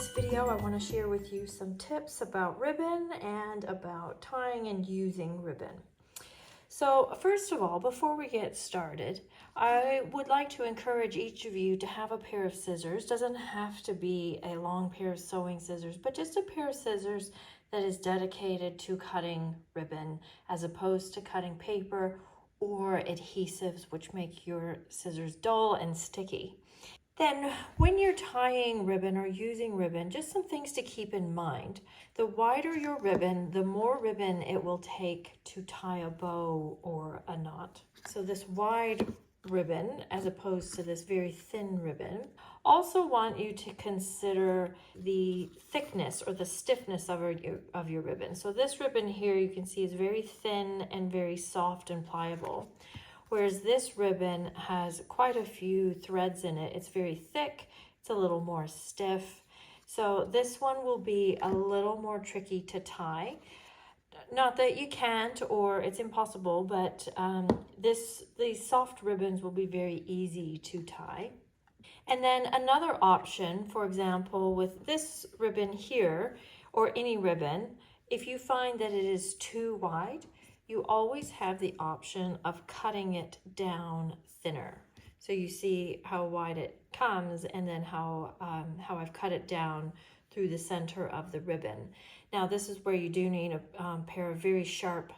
this video, I want to share with you some tips about ribbon and about tying and using ribbon. So first of all, before we get started, I would like to encourage each of you to have a pair of scissors. Doesn't have to be a long pair of sewing scissors, but just a pair of scissors that is dedicated to cutting ribbon as opposed to cutting paper or adhesives, which make your scissors dull and sticky. Then when you're tying ribbon or using ribbon, just some things to keep in mind. The wider your ribbon, the more ribbon it will take to tie a bow or a knot. So this wide ribbon as opposed to this very thin ribbon. Also want you to consider the thickness or the stiffness of your ribbon. So this ribbon here you can see is very thin and very soft and pliable. Whereas this ribbon has quite a few threads in it. It's very thick, it's a little more stiff. So this one will be a little more tricky to tie. Not that you can't or it's impossible, but these soft ribbons will be very easy to tie. And then another option, for example, with this ribbon here, or any ribbon, if you find that it is too wide, you always have the option of cutting it down thinner. So you see how wide it comes and then how I've cut it down through the center of the ribbon. Now this is where you do need a pair of very sharp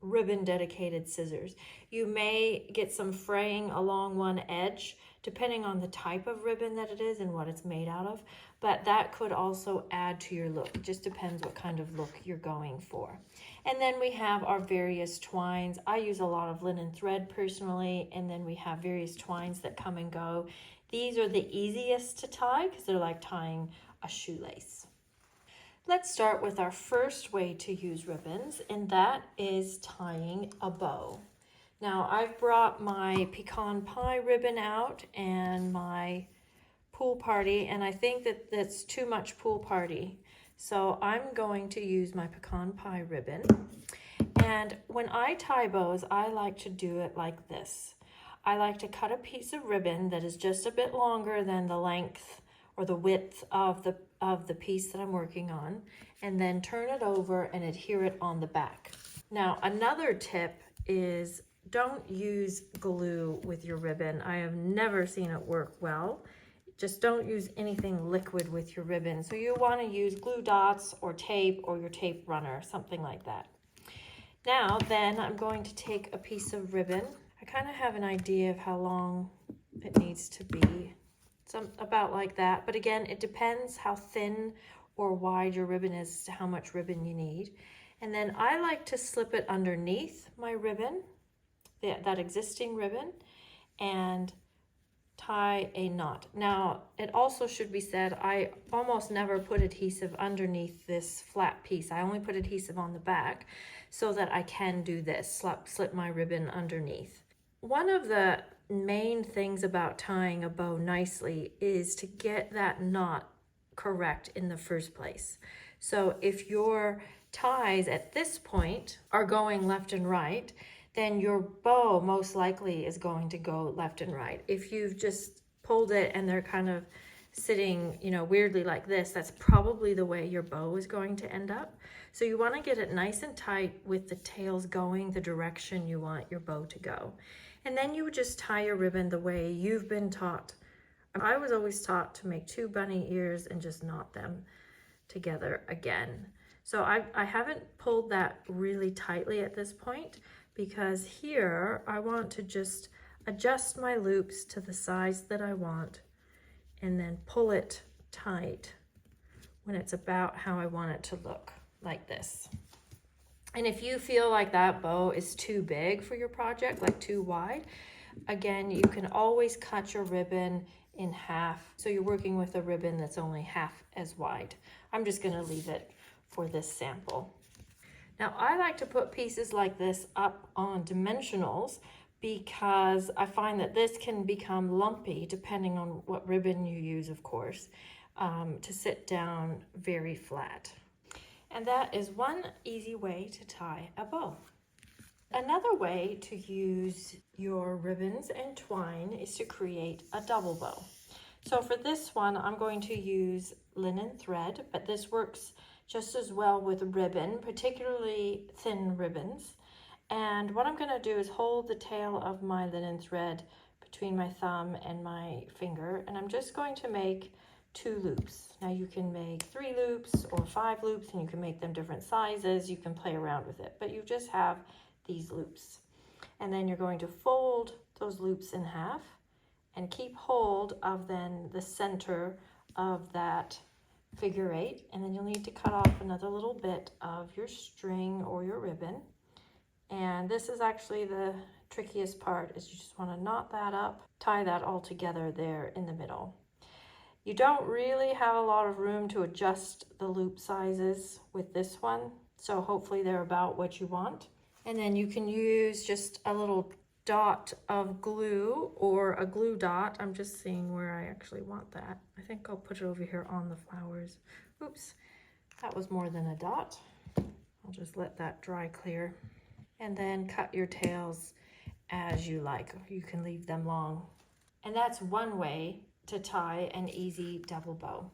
ribbon dedicated scissors. You may get some fraying along one edge depending on the type of ribbon that it is and what it's made out of, but that could also add to your look. It just depends what kind of look you're going for. And then we have our various twines. I use a lot of linen thread personally, and then we have various twines that come and go. These are the easiest to tie because they're like tying a shoelace. Let's start with our first way to use ribbons, and that is tying a bow. Now I've brought my pecan pie ribbon out and my pool party, and I think that that's too much pool party. So I'm going to use my pecan pie ribbon. And when I tie bows, I like to do it like this. I like to cut a piece of ribbon that is just a bit longer than the length or the width of the piece that I'm working on, and then turn it over and adhere it on the back. Now, another tip is don't use glue with your ribbon. I have never seen it work well. Just don't use anything liquid with your ribbon. So you want to use glue dots or tape or your tape runner, something like that. Now then I'm going to take a piece of ribbon. I kind of have an idea of how long it needs to be. About like that. But again, it depends how thin or wide your ribbon is to how much ribbon you need. And then I like to slip it underneath my ribbon, that existing ribbon, and tie a knot. Now, it also should be said, I almost never put adhesive underneath this flat piece. I only put adhesive on the back so that I can do this, slip my ribbon underneath. One of the main things about tying a bow nicely is to get that knot correct in the first place. So if your ties at this point are going left and right, then your bow most likely is going to go left and right. If you've just pulled it and they're kind of sitting, weirdly like this, that's probably the way your bow is going to end up. So you want to get it nice and tight with the tails going the direction you want your bow to go. And then you would just tie your ribbon the way you've been taught. I was always taught to make 2 bunny ears and just knot them together again. So I haven't pulled that really tightly at this point, because here I want to just adjust my loops to the size that I want and then pull it tight when it's about how I want it to look, like this. And if you feel like that bow is too big for your project, like too wide, again, you can always cut your ribbon in half. So you're working with a ribbon that's only half as wide. I'm just gonna leave it for this sample. Now, I like to put pieces like this up on dimensionals because I find that this can become lumpy depending on what ribbon you use, of course, to sit down very flat. And that is one easy way to tie a bow. Another way to use your ribbons and twine is to create a double bow. So for this one, I'm going to use linen thread, but this works just as well with ribbon, particularly thin ribbons. And what I'm going to do is hold the tail of my linen thread between my thumb and my finger, and I'm just going to make 2 loops. Now you can make 3 loops or 5 loops, and you can make them different sizes. You can play around with it, but you just have these loops. And then you're going to fold those loops in half and keep hold of then the center of that figure 8, and then you'll need to cut off another little bit of your string or your ribbon. And this is actually the trickiest part, is you just want to knot that up, tie that all together there in the middle. You don't really have a lot of room to adjust the loop sizes with this one, so hopefully they're about what you want. And then you can use just a little dot of glue or a glue dot. I'm just seeing where I actually want that. I think I'll put it over here on the flowers. Oops, that was more than a dot. I'll just let that dry clear. And then cut your tails as you like. You can leave them long. And that's one way to tie an easy double bow.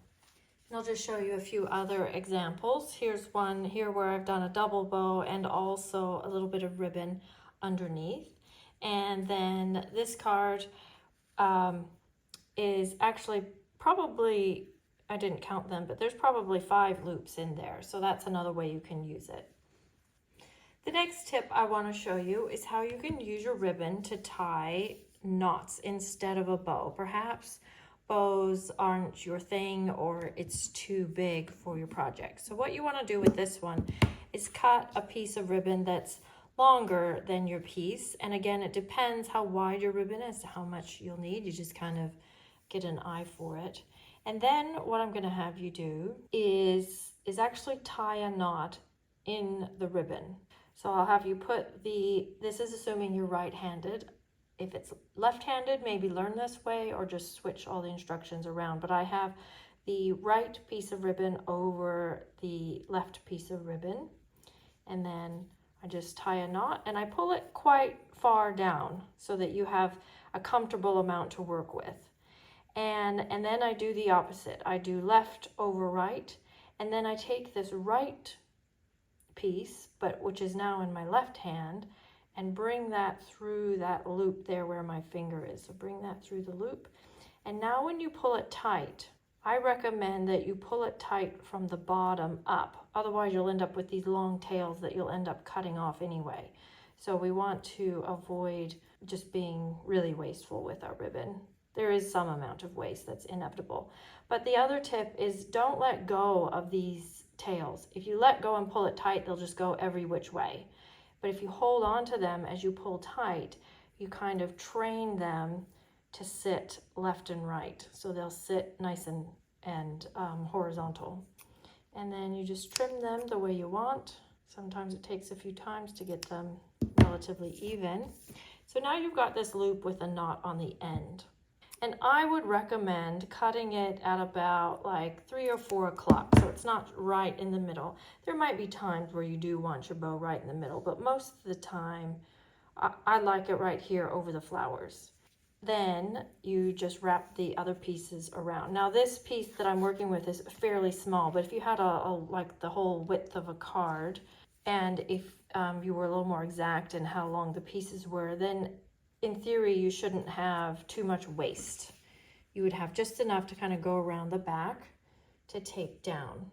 And I'll just show you a few other examples. Here's one here where I've done a double bow and also a little bit of ribbon underneath. And then this card is actually probably, I didn't count them, but there's probably 5 loops in there. So that's another way you can use it. The next tip I want to show you is how you can use your ribbon to tie knots instead of a bow. Perhaps bows aren't your thing, or it's too big for your project. So what you want to do with this one is cut a piece of ribbon that's longer than your piece. And again, it depends how wide your ribbon is, how much you'll need. You just kind of get an eye for it. And then what I'm going to have you do is actually tie a knot in the ribbon. So I'll have you put this is assuming you're right-handed. If it's left-handed, maybe learn this way or just switch all the instructions around. But I have the right piece of ribbon over the left piece of ribbon. And then I just tie a knot and I pull it quite far down so that you have a comfortable amount to work with. And then I do the opposite. I do left over right, and then I take this right piece, but which is now in my left hand, and bring that through that loop there where my finger is. So bring that through the loop. And now when you pull it tight, I recommend that you pull it tight from the bottom up. Otherwise you'll end up with these long tails that you'll end up cutting off anyway. So we want to avoid just being really wasteful with our ribbon. There is some amount of waste that's inevitable. But the other tip is don't let go of these tails. If you let go and pull it tight, they'll just go every which way. But if you hold on to them as you pull tight, you kind of train them to sit left and right. So they'll sit nice and horizontal. And then you just trim them the way you want. Sometimes it takes a few times to get them relatively even. So now you've got this loop with a knot on the end. And I would recommend cutting it at about like 3 or 4 o'clock, so it's not right in the middle. There might be times where you do want your bow right in the middle, but most of the time, I like it right here over the flowers. Then you just wrap the other pieces around. Now this piece that I'm working with is fairly small, but if you had like the whole width of a card, and if you were a little more exact in how long the pieces were, then in theory, you shouldn't have too much waste. You would have just enough to kind of go around the back to tape down.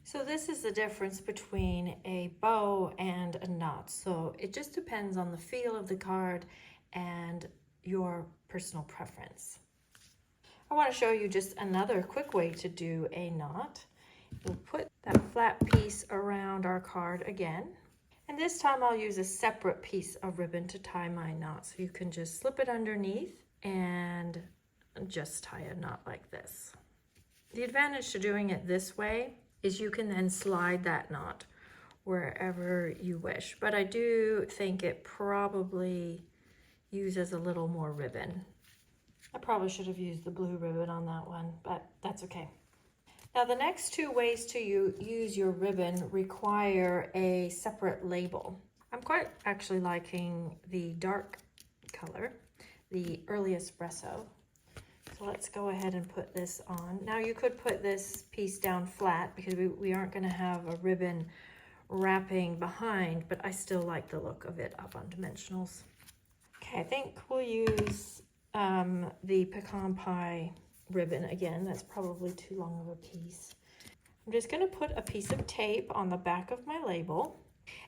So this is the difference between a bow and a knot. So it just depends on the feel of the card and your personal preference. I want to show you just another quick way to do a knot. We'll put that flat piece around our card again. And this time I'll use a separate piece of ribbon to tie my knot. So you can just slip it underneath and just tie a knot like this. The advantage to doing it this way is you can then slide that knot wherever you wish. But I do think it probably uses a little more ribbon. I probably should have used the blue ribbon on that one, but that's okay. Now the next 2 ways to use your ribbon require a separate label. I'm quite actually liking the dark color, the early espresso. So let's go ahead and put this on. Now you could put this piece down flat because we aren't going to have a ribbon wrapping behind, but I still like the look of it up on dimensionals. Okay, I think we'll use the pecan pie ribbon again. That's probably too long of a piece. I'm just going to put a piece of tape on the back of my label,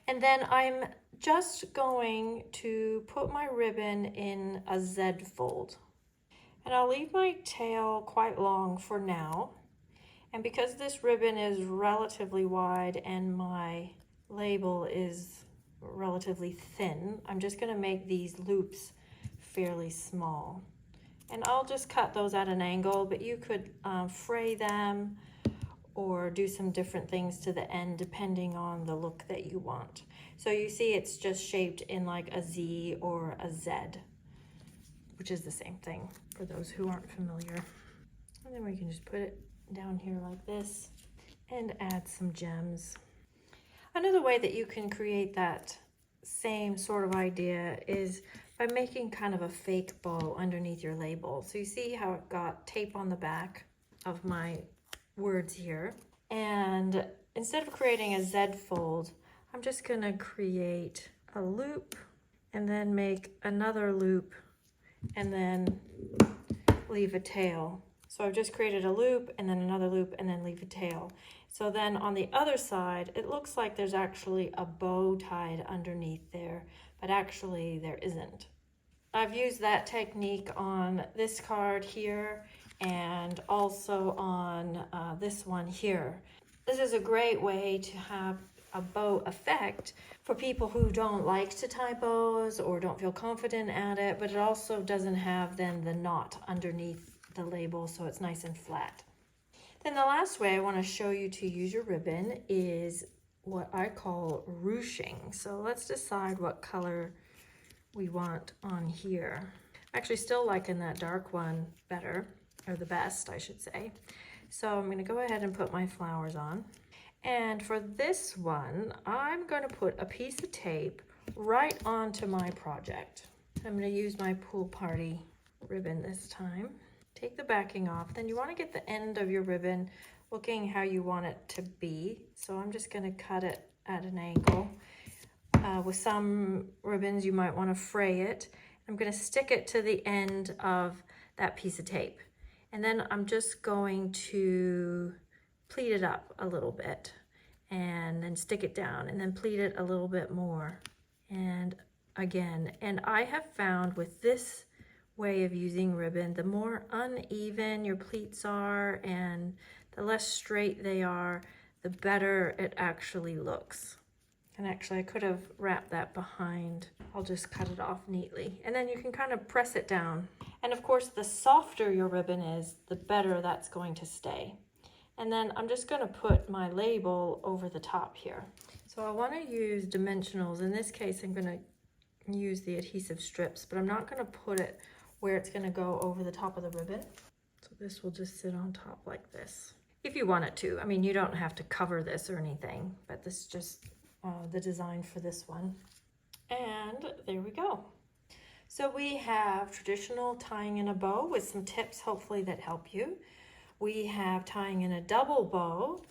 and then I'm just going to put my ribbon in a Z fold. And I'll leave my tail quite long for now. And because this ribbon is relatively wide and my label is relatively thin, I'm just going to make these loops fairly small. And I'll just cut those at an angle, but you could fray them or do some different things to the end depending on the look that you want. So you see it's just shaped in like a Z or a Z, which is the same thing for those who aren't familiar. And then we can just put it down here like this and add some gems. Another way that you can create that same sort of idea is by making kind of a fake bow underneath your label. So you see how it got tape on the back of my words here, and instead of creating a Z fold, I'm just going to create a loop and then make another loop and then leave a tail. So I've just created a loop and then another loop and then leave a tail. So then on the other side, it looks like there's actually a bow tied underneath there, but actually there isn't. I've used that technique on this card here and also on this one here. This is a great way to have a bow effect for people who don't like to tie bows or don't feel confident at it, but it also doesn't have then the knot underneath the label, so it's nice and flat. Then the last way I want to show you to use your ribbon is what I call ruching. So let's decide what color we want on here. I'm actually still liking that dark one better, or the best, I should say. So I'm going to go ahead and put my flowers on. And for this one, I'm going to put a piece of tape right onto my project. I'm going to use my pool party ribbon this time. Take the backing off. Then you want to get the end of your ribbon looking how you want it to be. So I'm just going to cut it at an angle. With some ribbons, you might want to fray it. I'm going to stick it to the end of that piece of tape. And then I'm just going to pleat it up a little bit and then stick it down and then pleat it a little bit more. And again, and I have found with this way of using ribbon, the more uneven your pleats are and the less straight they are, the better it actually looks. And actually I could have wrapped that behind. I'll just cut it off neatly. And then you can kind of press it down. And of course, the softer your ribbon is, the better that's going to stay. And then I'm just going to put my label over the top here. So I want to use dimensionals. In this case, I'm going to use the adhesive strips, but I'm not going to put it where it's going to go over the top of the ribbon. So this will just sit on top like this. If you want it to. I mean, you don't have to cover this or anything, but this is just the design for this one. And there we go. So we have traditional tying in a bow with some tips hopefully that help you. We have tying in a double bow.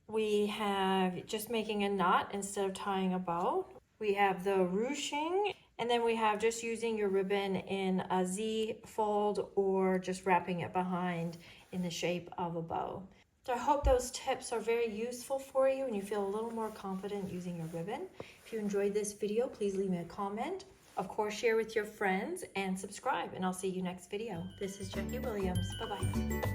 We have just making a knot instead of tying a bow. We have the ruching, and then we have just using your ribbon in a Z fold or just wrapping it behind in the shape of a bow. So I hope those tips are very useful for you and you feel a little more confident using your ribbon. If you enjoyed this video, please leave me a comment. Of course, share with your friends and subscribe, and I'll see you next video. This is Jackie Williams. Bye-bye.